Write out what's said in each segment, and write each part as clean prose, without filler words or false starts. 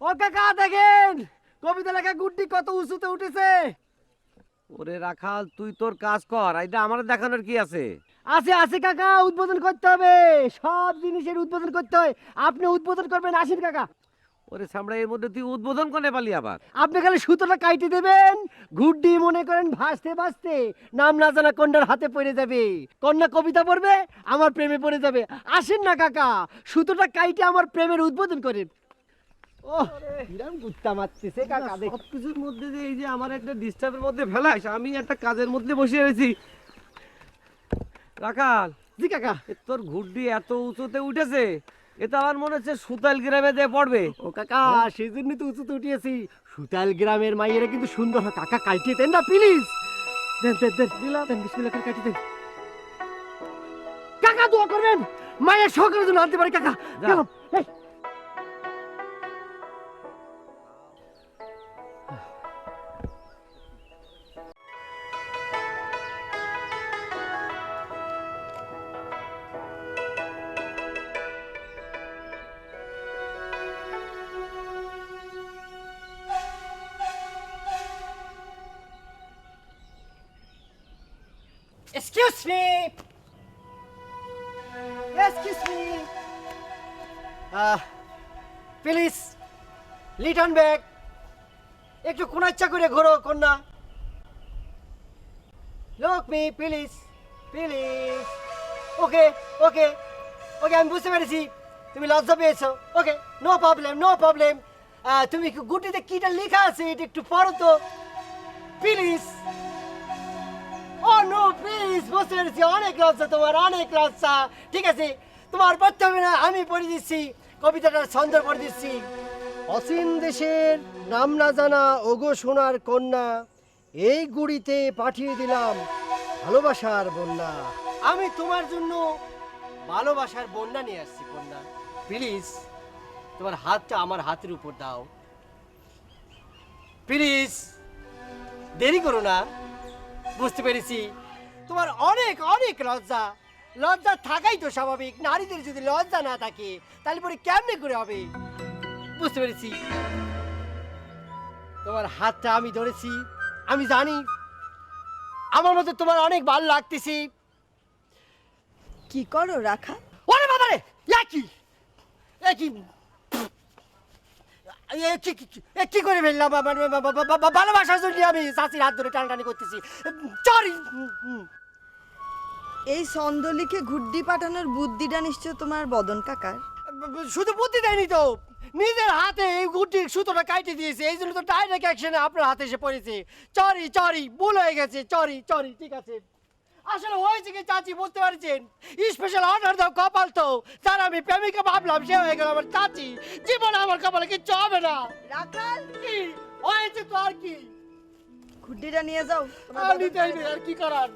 ও কাকা দেখেন, কবিতা লেখা গুড্ডি কত উঁচুতে উঠেছে। ওরে রাখাল, তুই তোর কাজ কর, এটা আমার দেখানোর কি আছে? আছে আছে কাকা, উদ্বোধন করতে হবে, সব জিনিসের উদ্বোধন করতে হয়। আপনি উদ্বোধন করবেন, আসেন কাকা। ওরে সামড়া, এর মধ্যে তুই উদ্বোধন করে পালি আবার? আপনি খালি সুতোটা কাইটে দেবেন, গুড্ডি মনে করেন ভাসতে ভাসতে নাম না জানা কন্যার হাতে পড়ে যাবে, কন্যা কবিতা পড়বে, আমার প্রেমে পড়ে যাবে। আসেন না কাকা, সুতোটা কাইটে আমার প্রেমের উদ্বোধন করেন। ও কিরম গুত্তা মারতেছে কাকা, দেখ। সবকিছুর মধ্যে যে এই যে আমার একটা ডিস্টার্বের মধ্যে ফেলাস, আমি একটা কাজের মধ্যে বসে রয়েছি। রাখাল, জি কাকা। তোর ঘুড্ডি এত উঁচুতে উঠেছে, এটা আমার মনে হচ্ছে সুতাল গ্রামে দিয়ে পড়বে। ও কাকা, সেই জন্যই তো উঁচুতে উঠিয়েছি। সুতাল গ্রামের মাইয়েরা কিন্তু সুন্দর হয় কাকা, কাটিয়ে দেন না প্লিজ। দেন দেন দেন, দিলাম, দেন, বিসমিল্লাহ করে কাটিয়ে দেন। কাকা দোয়া করবেন মায়ের সহকারের জন্য আনতে পারি কাকা। যা। গেলাম। এই, Excuse me. Excuse me. Please Liton bag একটু কোন ইচ্ছা করে ঘোরো কন্যা। লোক মি প্লিজ প্লিজ। ওকে ওকে ওকে, আমি বুঝতে পেরেছি তুমি লজ্জা পেয়েছো। ওকে, নো প্রবলেম নো প্রবলেম। তুমি গুটিতে কিটা লেখা আছে এটা একটু পড়ো তো প্লিজ। ও নো প্লিজ, বুঝতে পেরেছি, অনেক লজ্জা তোমার, অনেক লজ্জা। ঠিক আছে, তোমার পড়তে হবে না, আমি পড়ে দিচ্ছি, কবিতাটার ছন্দ পড়ে দিচ্ছি। অসীম দেশের নাম না জানা ওগো সোনার কন্যা, এই গুড়িতে পাঠিয়ে দিলাম ভালোবাসার বন্যা। আমি তোমার জন্য ভালোবাসার বন্যা নিয়ে আসছি কন্যা। প্লিজ তোমার হাতটা আমার হাতের উপর দাও প্লিজ, দেরি করো না। বুঝতে পেরেছি তোমার অনেক অনেক লজ্জা, লজ্জা থাকাই তো স্বাভাবিক। নারীদের যদি লজ্জা না থাকে তাহলে পরে কেমনে করে হবে। বুঝতে পেরেছি, তোমার হাতটা আমি ধরেছি, আমি জানি আমার মধ্যে তোমার অনেক ভালো লাগতেছি। কি করো রাখা? ওরে বাবা রে, একই একই কি করে ফেললাম? ভালোবাসার জন্য আমি চাচির হাত ধরে টানাটানি করতেছি। সরি। এই ছন্দ লিখে ঘুড্ডি পাঠানোর বুদ্ধিটা নিশ্চয় তোমার বদন কাকার। শুধু বুদ্ধি দেয়নি তো, নিজের হাতে এই গুটি সুতোটা কাটে দিয়েছে, এই জন্য তো ডাইরেক্ট অ্যাকশনে আপনার হাতে এসে পড়েছে। সরি সরি, ভুল হয়ে গেছে, সরি সরি। ঠিক আছে, আসলে হয়েছে কি চাচি, বুঝতে পারছেন, স্পেশাল অর্ডার দাও কপাল তো, যার আমি প্রেমিকা ভাবলাম সে হয়ে গেল আমার চাচি। জীবনে আমার কপালে কিচ্ছু হবে না। রাখাল, কি হয়েছে তো আর কি, ঘুড্ডিটা নিয়ে যাও। তোমার আর বদন নিতেই কাকা নেই, আর কি করার।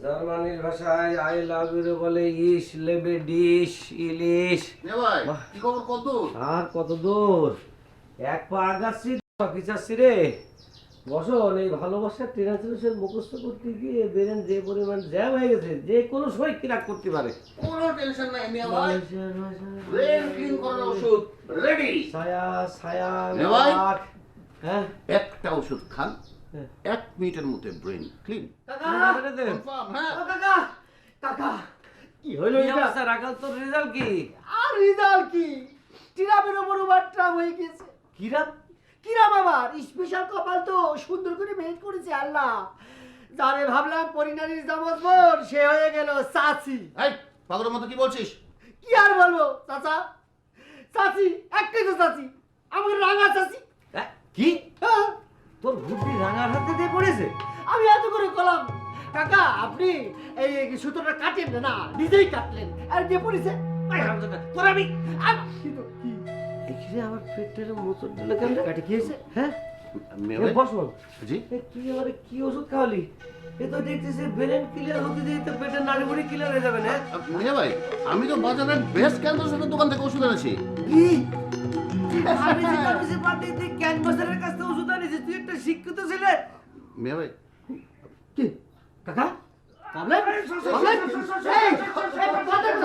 জার্মানির ভাষায় আই লাভ ইউ বলে ইস লেবে ডিশ ইলিশ। কি খবর, কত দূর? আর কত দূর, এক পা আগাচ্ছি পিছাচ্ছি রে। বসন, এই ভালোবাসার ট্রান্সলেশন মুখস্থ করতে গিয়ে বেরেন যে পরিমাণ জ্যাম হয়ে গেছে, যে কোনো সময় ক্রাক করতে পারে। কোনো টেনশন নাই মিয়া ভাই, ব্রেন ক্লিন করার ওষুধ রেডি। ছায়া ছায়া নে ভাই। নাক। হ্যাঁ একটা ওষুধ খান, 1 মিনিটের মধ্যে ব্রেন ক্লিন কাকা, কনফার্ম। হ্যাঁ, ও কাকা, কাকা, কি হলো কি এটা? অবস্থা রাখাল, তোর রেজাল্ট কি? আর রিজাল্ট কি, টিরামের উপর ওভারট্রাপ হয়ে গেছে। কিরাম? কিরাম আবার স্পেশাল কপাল তো, সুন্দর করে মেট করেছে আল্লাহ। যারে ভাবলাম পরিনারীর জামজবোন, সে হয়ে গেল চাচি। এই পাগলের মতো কি বলছিস? কি আর বলবো চাচা, চাচি একটাই তো চাচি, আমাকে রাঙা চাচি। হ্যাঁ, কি হ্যাঁ, তোর ঘুরটি রাঙার হাতে দিয়ে পড়েছে? আমি এত করে কলাম কাকা, আপনি এই সুতোটা কাটেন না, না নিজেই কাটলেন আর দিয়ে পড়েছে। তোর আমি কিন্তু কি এখানে আমার পেটের মোচড় দিল কেন? কাটে খেয়েছে? হ্যাঁ মিয়া এ ভাই, বসন, জি তুই আমার কি ওষুধ খাওয়ালি? এ তো দেখতেছি ব্রেন ক্লিয়ার হতে দিতে পেটের নাড়ি বুড়ি ক্লিয়ার হয়ে যাবে না? মিয়া ভাই, আমি তো বাজারের বেস্ট ক্যান্সার দোকান থেকে ওষুধ এনেছি। কি আমি যে বাদ দিয়ে ক্যানভাসারের কাছ থেকে ওষুধ আনিস? তুই একটা শিক্ষিত ছেলে। মিয়া ভাই, কি কাকা, কাবলেন বাবলেন, এই, এই, বাবলেন,